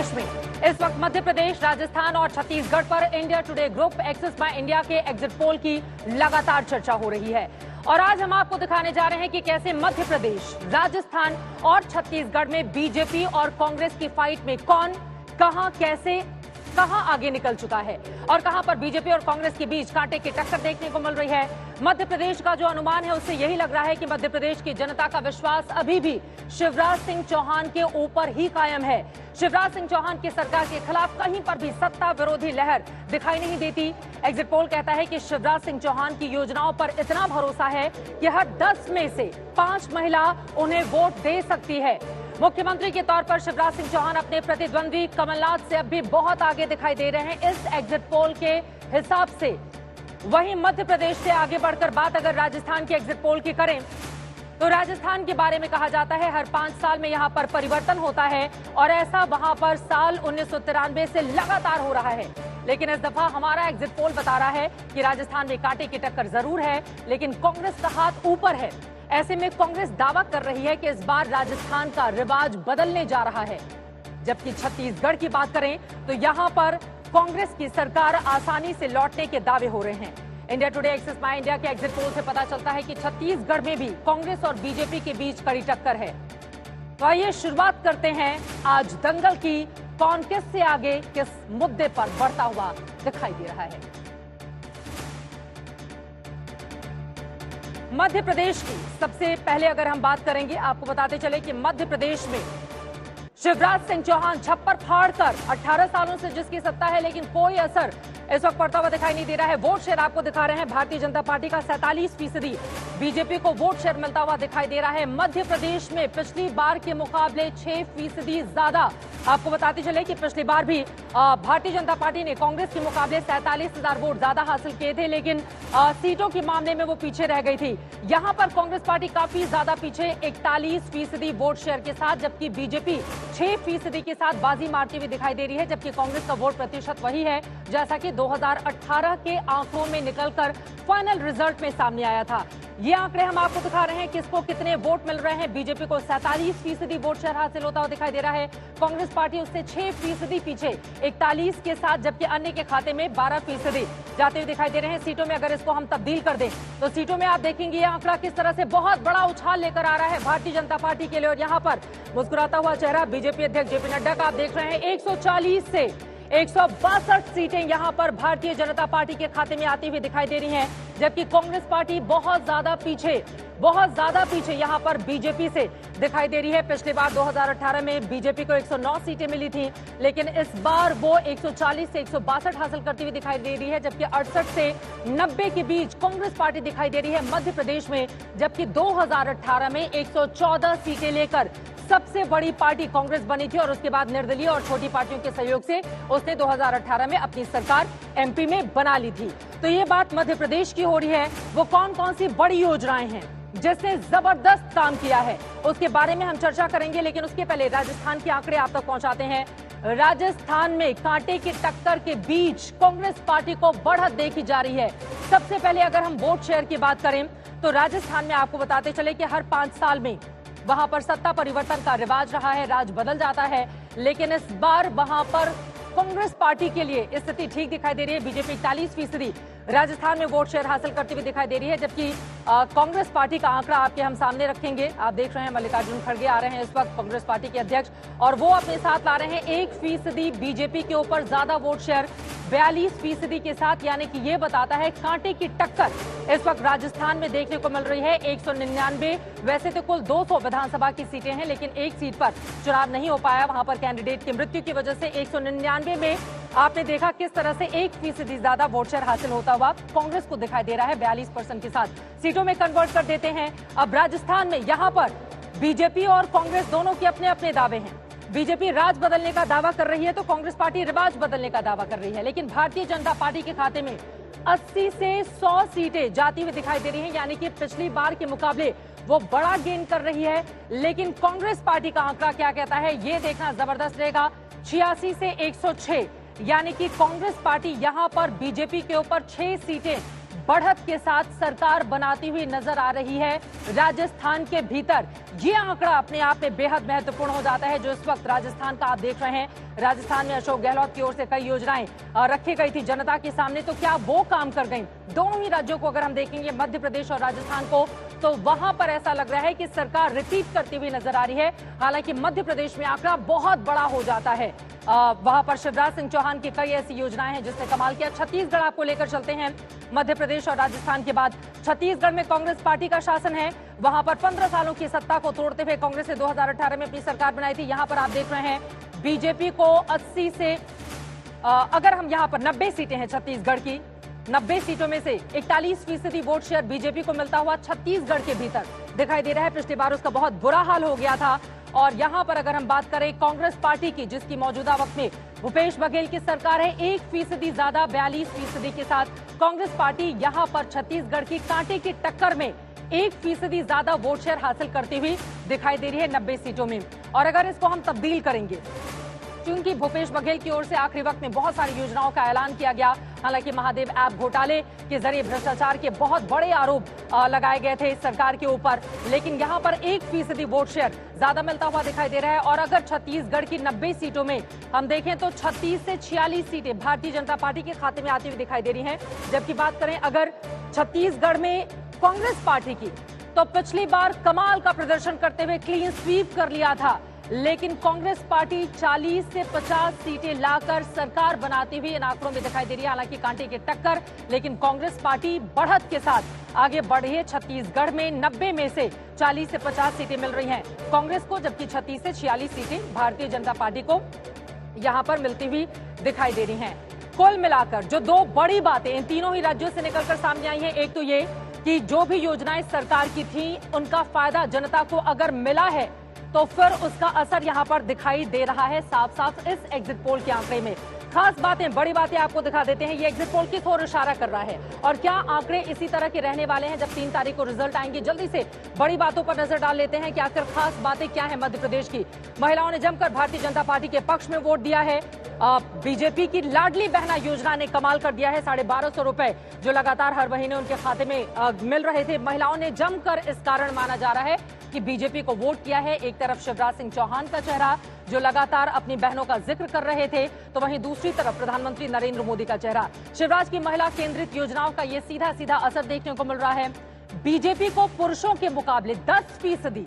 प्रदेश में। इस वक्त मध्य प्रदेश, राजस्थान और छत्तीसगढ़ पर India today group axis by India के एग्जिट पोल की लगातार चर्चा हो रही है। और आज हम आपको दिखाने जा रहे हैं कि कैसे मध्य प्रदेश, राजस्थान और छत्तीसगढ़ में बीजेपी और कांग्रेस की फाइट में कौन कहां आगे निकल चुका है और कहां पर बीजेपी और कांग्रेस के बीच कांटे की टक्कर देखने को मिल रही है। मध्य प्रदेश का जो अनुमान है उससे यही लग रहा है कि मध्य प्रदेश की जनता का विश्वास अभी भी शिवराज सिंह चौहान के ऊपर ही कायम है। शिवराज सिंह चौहान की सरकार के खिलाफ कहीं पर भी सत्ता विरोधी लहर दिखाई नहीं देती। एग्जिट पोल कहता है कि शिवराज सिंह चौहान की योजनाओं पर इतना भरोसा है कि हर 10 में से 5 महिला उन्हें वोट दे सकती है। मुख्यमंत्री के तौर पर शिवराज सिंह चौहान अपने प्रतिद्वंदी कमलनाथ से अब भी बहुत आगे दिखाई दे रहे हैं इस एग्जिट पोल के हिसाब से। वहीं मध्य प्रदेश से आगे बढ़कर बात अगर राजस्थान के एग्जिट पोल की करें तो राजस्थान के बारे में कहा जाता है हर 5 साल में यहां पर परिवर्तन होता है और ऐसा वहां पर साल 1993 से लगातार हो रहा है। लेकिन इस दफा हमारा एग्जिट पोल बता रहा है कि राजस्थान में कांटे की टक्कर जरूर है, लेकिन कांग्रेस का हाथ ऊपर है। ऐसे में कांग्रेस दावा कर रही है कि इस बार राजस्थान का रिवाज बदलने जा रहा है। जबकि छत्तीसगढ़ की बात करें तो यहां पर कांग्रेस की सरकार आसानी से लौटने के दावे हो रहे हैं। India today axis by India के एग्जिट पोल से पता चलता है कि छत्तीसगढ़ में भी कांग्रेस और बीजेपी के बीच कड़ी टक्कर है। तो आइए शुरुआत करते हैं आज दंगल की। कौन किससे आगे किस मुद्दे पर बढ़ता हुआ दिखाई दे रहा है। मध्य प्रदेश की सबसे पहले अगर हम बात करेंगे, आपको बताते चले कि मध्य प्रदेश में शिवराज सिंह चौहान छप्पर फाड़कर 18 सालों से जिसकी सत्ता है, लेकिन कोई असर इस वक्त पड़ता हुआ दिखाई नहीं दे रहा है। वोट शेयर आपको दिखा रहे हैं, भारतीय जनता पार्टी का 47%, बीजेपी को वोट शेयर मिलता हुआ दिखाई दे रहा है। मध्य प्रदेश में पिछली बार के मुकाबले 6% ज्यादा। आपको बताते चले कि पिछली बार भी भारतीय जनता पार्टी ने कांग्रेस के मुकाबले 47,000 वोट ज्यादा हासिल किए थे, लेकिन सीटों के मामले में वो पीछे रह गई थी। यहां पर कांग्रेस पार्टी काफी ज्यादा पीछे 41% वोट शेयर के साथ, जबकि बीजेपी 6% के साथ बाजी मारती हुई दिखाई दे रही है। जबकि कांग्रेस का वोट प्रतिशत वही है जैसा कि 2018 के आंकड़ों में निकलकर फाइनल रिजल्ट में सामने आया था। ये आंकड़े हम आपको दिखा रहे हैं किसको कितने वोट मिल रहे हैं। बीजेपी को 47% वोट शेयर हासिल होता हुआ दिखाई दे रहा है। कांग्रेस पार्टी उससे 6% पीछे 41 के साथ, जबकि अन्य के खाते में 12% जाते हुए दिखाई दे रहे हैं। सीटों में अगर इसको हम तब्दील कर दें तो सीटों में आप देखेंगे ये आंकड़ा किस तरह से बहुत बड़ा उछाल लेकर आ रहा है भारतीय जनता पार्टी के लिए। और यहाँ पर मुस्कुराता हुआ चेहरा बीजेपी अध्यक्ष जेपी नड्डा का आप देख रहे हैं। 140 से 162 सीटें यहां पर भारतीय जनता पार्टी के खाते में आती हुई दिखाई दे रही हैं, जबकि कांग्रेस पार्टी बहुत ज्यादा पीछे यहां पर बीजेपी से दिखाई दे रही है। पिछली बार 2018 में बीजेपी को 109 सीटें मिली थी, लेकिन इस बार वो 140 से 162 हासिल करती हुई दिखाई दे रही है, जबकि 68 से 90 के बीच कांग्रेस पार्टी दिखाई दे रही है मध्य प्रदेश में। जबकि 2018 में 114 सीटें लेकर सबसे बड़ी पार्टी कांग्रेस बनी थी और उसके बाद निर्दलीय और छोटी पार्टियों के सहयोग से उसने 2018 में अपनी सरकार एमपी में बना ली थी। तो ये बात मध्य प्रदेश की हो रही है। वो कौन कौन सी बड़ी योजनाएं हैं जिसने जबरदस्त काम किया है उसके बारे में हम चर्चा करेंगे, लेकिन उसके पहले राजस्थान के आंकड़े आप तक पहुंचाते हैं। राजस्थान में कांटे की टक्कर के बीच कांग्रेस पार्टी को बढ़त देखी जा रही है। सबसे पहले अगर हम वोट शेयर की बात करें तो राजस्थान में आपको बताते चले कि हर 5 साल में वहां पर सत्ता परिवर्तन का रिवाज रहा है, राज बदल जाता है, लेकिन इस बार वहां पर कांग्रेस पार्टी के लिए स्थिति ठीक दिखाई दे रही है। बीजेपी 41% राजस्थान में वोट शेयर हासिल करती हुई दिखाई दे रही है, जबकि कांग्रेस पार्टी का आंकड़ा आपके हम सामने रखेंगे। आप देख रहे हैं मल्लिकार्जुन खड़गे आ रहे हैं इस वक्त, कांग्रेस पार्टी के अध्यक्ष, और वो अपने साथ ला रहे हैं 1% बीजेपी के ऊपर ज्यादा वोट शेयर 42% के साथ, यानी कि ये बताता है कांटे की टक्कर इस वक्त राजस्थान में देखने को मिल रही है। 199, वैसे तो कुल 200 विधानसभा की सीटें हैं, लेकिन एक सीट पर चुनाव नहीं हो पाया, वहां पर कैंडिडेट की मृत्यु की वजह से 199 में आपने देखा किस तरह से 1% ज्यादा वोट शेयर हासिल होता हुआ कांग्रेस को दिखाई दे रहा है 42% के साथ। सीटों में कन्वर्ट कर देते हैं। अब राजस्थान में यहां पर बीजेपी और कांग्रेस दोनों के अपने अपने दावे हैं। बीजेपी राज बदलने का दावा कर रही है तो कांग्रेस पार्टी रिवाज बदलने का दावा कर रही है, लेकिन भारतीय जनता पार्टी के खाते में 80 से 100 सीटें जाती हुई दिखाई दे रही हैं, यानी कि पिछली बार के मुकाबले वो बड़ा गेन कर रही है। लेकिन कांग्रेस पार्टी का आंकड़ा क्या कहता है ये देखना जबरदस्त रहेगा। 86 से 106, यानी कि कांग्रेस पार्टी यहां पर बीजेपी के ऊपर 6 सीटें बढ़त के साथ सरकार बनाती हुई नजर आ रही है राजस्थान के भीतर। ये आंकड़ा अपने आप में बेहद महत्वपूर्ण हो जाता है जो इस वक्त राजस्थान का आप देख रहे हैं। राजस्थान में अशोक गहलोत की ओर से कई योजनाएं रखी गई थी जनता के सामने, तो क्या वो काम कर गई? दोनों ही राज्यों को अगर हम देखेंगे, मध्य प्रदेश और राजस्थान को, तो वहां पर ऐसा लग रहा है कि सरकार रिपीट करती हुई नजर आ रही है। हालांकि मध्य प्रदेश में आंकड़ा बहुत बड़ा हो जाता है। वहां पर शिवराज सिंह चौहान की कई ऐसी योजनाएं हैं जिसने कमाल किया। छत्तीसगढ़ आपको लेकर चलते हैं। मध्य प्रदेश और राजस्थान के बाद छत्तीसगढ़ में कांग्रेस पार्टी का शासन है। वहां पर 15 सालों की सत्ता को तोड़ते हुए कांग्रेस ने 2018 में अपनी सरकार बनाई थी। यहां पर आप देख रहे हैं बीजेपी को 80 से अगर हम यहां पर 90 सीटें हैं छत्तीसगढ़ की, 90 सीटों में से 41% वोट शेयर बीजेपी को मिलता हुआ छत्तीसगढ़ के भीतर दिखाई दे रहा है। पिछली बार उसका बहुत बुरा हाल हो गया था। और यहां पर अगर हम बात करें कांग्रेस पार्टी की, जिसकी मौजूदा वक्त में भूपेश बघेल की सरकार है, 1% ज्यादा 42% के साथ कांग्रेस पार्टी यहां पर छत्तीसगढ़ की कांटे की टक्कर में 1% ज्यादा वोट शेयर हासिल करती हुई दिखाई दे रही है 90 सीटों में। और अगर इसको हम तब्दील करेंगे, क्योंकि भूपेश बघेल की ओर से आखिरी वक्त में बहुत सारी योजनाओं का ऐलान किया गया। हालांकि महादेव ऐप घोटाले के जरिए भ्रष्टाचार के बहुत बड़े आरोप लगाए गए थे इस सरकार के ऊपर, लेकिन यहां पर 1% वोट शेयर ज्यादा मिलता हुआ दिखाई दे रहा है। और अगर छत्तीसगढ़ की 90 सीटों में हम देखें तो 36 से 46 सीटें भारतीय जनता पार्टी के खाते में आती हुई दिखाई दे रही हैं। जबकि बात करें अगर छत्तीसगढ़ में कांग्रेस पार्टी की, तो पिछली बार कमाल का प्रदर्शन करते हुए क्लीन स्वीप कर लिया था, लेकिन कांग्रेस पार्टी 40 से 50 सीटें लाकर सरकार बनाती हुई इन आंकड़ों में दिखाई दे रही है। हालांकि कांटे की टक्कर, लेकिन कांग्रेस पार्टी बढ़त के साथ आगे बढ़ रही है। छत्तीसगढ़ में 90 में से 40 से 50 सीटें मिल रही हैं कांग्रेस को, जबकि 36 से 46 सीटें भारतीय जनता पार्टी को यहां पर मिलती हुई दिखाई दे रही हैं। कुल मिलाकर जो दो बड़ी बातें इन तीनों ही राज्यों से निकलकर सामने आई हैं, एक तो ये कि जो भी योजनाएं सरकार की थी उनका फायदा जनता को अगर मिला है तो फिर उसका असर यहां पर दिखाई दे रहा है साफ साफ इस एग्जिट पोल के आंकड़े में। खास बातें, बड़ी बातें आपको दिखा देते हैं। ये एग्जिट पोल किस ओर इशारा कर रहा है और क्या आंकड़े इसी तरह के रहने वाले हैं जब 3 तारीख को रिजल्ट आएंगे। जल्दी से बड़ी बातों पर नजर डाल लेते हैं कि आखिर खास बातें क्या है मध्य प्रदेश की। महिलाओं ने जमकर भारतीय जनता पार्टी के पक्ष में वोट दिया है। बीजेपी की लाडली बहना योजना ने कमाल कर दिया है। 1250 रुपए जो लगातार हर महीने उनके खाते में मिल रहे थे। महिलाओं ने जमकर इस कारण माना जा रहा है कि बीजेपी को वोट किया है। एक तरफ शिवराज सिंह चौहान का चेहरा जो लगातार अपनी बहनों का जिक्र कर रहे थे, तो वहीं दूसरी तरफ प्रधानमंत्री नरेंद्र मोदी का चेहरा। शिवराज की महिला केंद्रित योजनाओं का ये सीधा सीधा असर देखने को मिल रहा है। बीजेपी को पुरुषों के मुकाबले 10%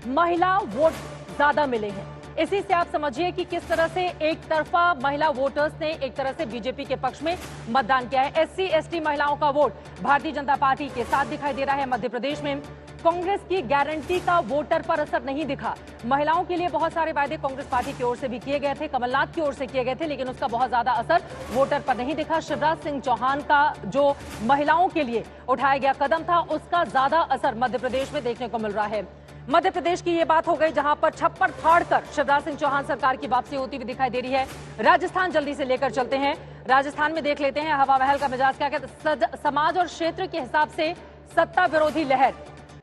महिला वोट ज्यादा मिले हैं। इसी से आप समझिए कि किस तरह से एक तरफा महिला वोटर्स ने एक तरह से बीजेपी के पक्ष में मतदान किया है। SC ST महिलाओं का वोट भारतीय जनता पार्टी के साथ दिखाई दे रहा है। मध्य प्रदेश में कांग्रेस की गारंटी का वोटर पर असर नहीं दिखा। महिलाओं के लिए बहुत सारे वायदे कांग्रेस पार्टी की ओर से भी किए गए थे, कमलनाथ की ओर से किए गए थे, लेकिन उसका बहुत ज्यादा असर वोटर पर नहीं दिखा। शिवराज सिंह चौहान का जो महिलाओं के लिए उठाया गया कदम था, उसका ज्यादा असर मध्य प्रदेश में देखने को मिल रहा है। मध्य प्रदेश की ये बात हो गई जहां पर छप्पर फाड़कर शिवराज सिंह चौहान सरकार की वापसी होती हुई दिखाई दे रही है। राजस्थान जल्दी से लेकर चलते हैं। राजस्थान में देख लेते हैं हवा महल का मिजाज क्या कहते। समाज और क्षेत्र के हिसाब से सत्ता विरोधी लहर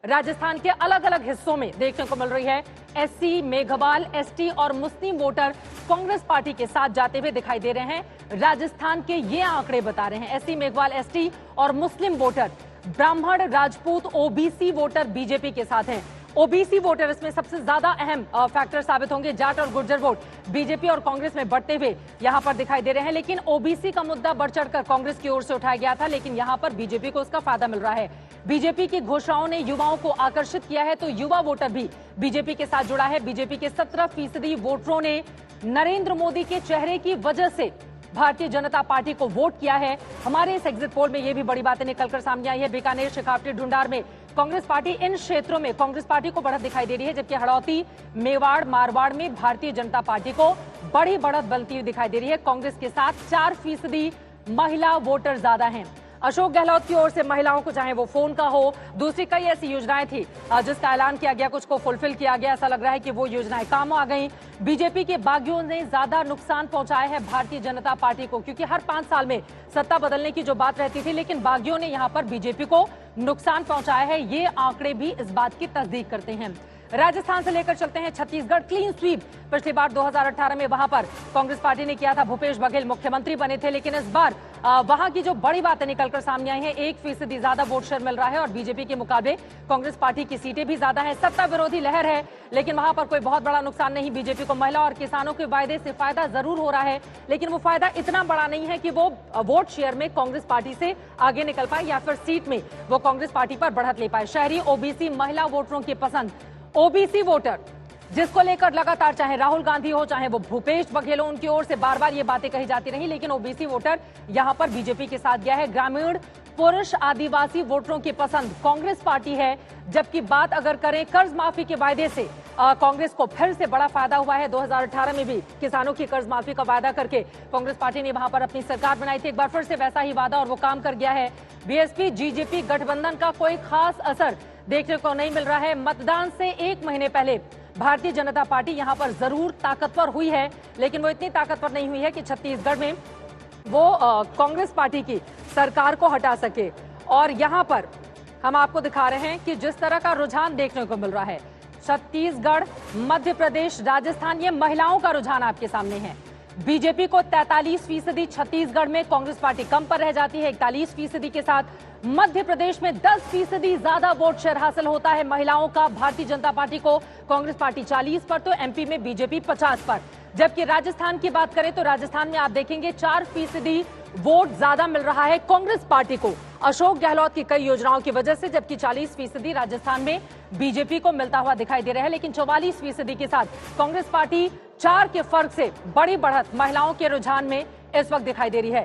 राजस्थान के अलग अलग हिस्सों में देखने को मिल रही है। SC, मेघवाल, ST और मुस्लिम वोटर कांग्रेस पार्टी के साथ जाते हुए दिखाई दे रहे हैं। राजस्थान के ये आंकड़े बता रहे हैं। SC, मेघवाल, ST और मुस्लिम वोटर, ब्राह्मण, राजपूत, OBC वोटर बीजेपी के साथ हैं। OBC वोटर इसमें सबसे ज्यादा अहम फैक्टर साबित होंगे। जाट और गुर्जर वोट बीजेपी और कांग्रेस में बढ़ते हुए यहां पर दिखाई दे रहे हैं। लेकिन OBC का मुद्दा बढ़ चढ़कर कांग्रेस की ओर से उठाया गया था, लेकिन यहां पर बीजेपी को उसका फायदा मिल रहा है। बीजेपी की घोषणाओं ने युवाओं को आकर्षित किया है, तो युवा वोटर भी बीजेपी के साथ जुड़ा है। बीजेपी के 17% वोटरों ने नरेंद्र मोदी के चेहरे की वजह से भारतीय जनता पार्टी को वोट किया है। हमारे इस एग्जिट पोल में ये भी बड़ी बातें निकलकर सामने आई है। बीकानेर, शेखावटी, ढूंढार में कांग्रेस पार्टी, इन क्षेत्रों में कांग्रेस पार्टी को बढ़त दिखाई दे रही है, जबकि हड़ौती, मेवाड़, मारवाड़ में भारतीय जनता पार्टी को बड़ी बढ़त बनती हुई दिखाई दे रही है। कांग्रेस के साथ 4% महिला वोटर ज्यादा हैं। अशोक गहलोत की ओर से महिलाओं को, चाहे वो फोन का हो, दूसरी कई ऐसी योजनाएं थी जिसका ऐलान किया गया, कुछ को फुलफिल किया गया। ऐसा लग रहा है कि वो योजनाएं काम आ गई। बीजेपी के बागियों ने ज्यादा नुकसान पहुंचाया है भारतीय जनता पार्टी को, क्योंकि हर 5 साल में सत्ता बदलने की जो बात रहती थी, लेकिन बागियों ने यहां पर बीजेपी को नुकसान पहुंचाया है। ये आंकड़े भी इस बात की तस्दीक करते हैं। राजस्थान से लेकर चलते हैं छत्तीसगढ़। क्लीन स्वीप पिछली बार 2018 में वहां पर कांग्रेस पार्टी ने किया था। भूपेश बघेल मुख्यमंत्री बने थे, लेकिन इस बार वहां की जो बड़ी बातें निकलकर सामने आई हैं, 1% ज्यादा वोट शेयर मिल रहा है और बीजेपी के मुकाबले कांग्रेस पार्टी की सीटें भी ज्यादा हैं। सत्ता विरोधी लहर है, लेकिन वहां पर कोई बहुत बड़ा नुकसान नहीं। बीजेपी को महिला और किसानों के वायदे से फायदा जरूर हो रहा है, लेकिन वो फायदा इतना बड़ा नहीं है कि वो वोट शेयर में कांग्रेस पार्टी से आगे निकल पाए या फिर सीट में वो कांग्रेस पार्टी पर बढ़त ले पाए। शहरी ओबीसी महिला वोटरों की पसंद, ओबीसी वोटर जिसको लेकर लगातार चाहे राहुल गांधी हो चाहे वो भूपेश बघेल हो, उनकी ओर से बार बार ये बातें कही जाती रही, लेकिन ओबीसी वोटर यहां पर बीजेपी के साथ गया है। ग्रामीण पुरुष आदिवासी वोटरों की पसंद कांग्रेस पार्टी है। जबकि बात अगर करें कर्ज माफी के वायदे से, कांग्रेस को फिर से बड़ा फायदा हुआ है। 2018 में भी किसानों की कर्ज माफी का वादा करके कांग्रेस पार्टी ने वहां पर अपनी सरकार बनाई थी। एक बार फिर से वैसा ही वादा और वो काम कर गया है। बीएसपी जीजेपी गठबंधन का कोई खास असर देखने को नहीं मिल रहा है। मतदान से एक महीने पहले भारतीय जनता पार्टी यहां पर जरूर ताकतवर हुई है, लेकिन वो इतनी ताकतवर नहीं हुई है कि छत्तीसगढ़ में वो कांग्रेस पार्टी की सरकार को हटा सके। और यहां पर हम आपको दिखा रहे हैं कि जिस तरह का रुझान देखने को मिल रहा है, छत्तीसगढ़, मध्य प्रदेश, राजस्थान, ये महिलाओं का रुझान आपके सामने है। बीजेपी को 43% छत्तीसगढ़ में, कांग्रेस पार्टी कम पर रह जाती है 41% के साथ। मध्य प्रदेश में 10% ज्यादा वोट शेयर हासिल होता है महिलाओं का भारतीय जनता पार्टी को, कांग्रेस पार्टी 40 पर, तो एमपी में बीजेपी 50 पर। जबकि राजस्थान की बात करें तो राजस्थान में आप देखेंगे 4% वोट ज्यादा मिल रहा है कांग्रेस पार्टी को अशोक गहलोत की कई योजनाओं की वजह से, जबकि 40% राजस्थान में बीजेपी को मिलता हुआ दिखाई दे रहा है। लेकिन 44% के साथ कांग्रेस पार्टी 4 के फर्क से बड़ी बढ़त महिलाओं के रुझान में इस वक्त दिखाई दे रही है।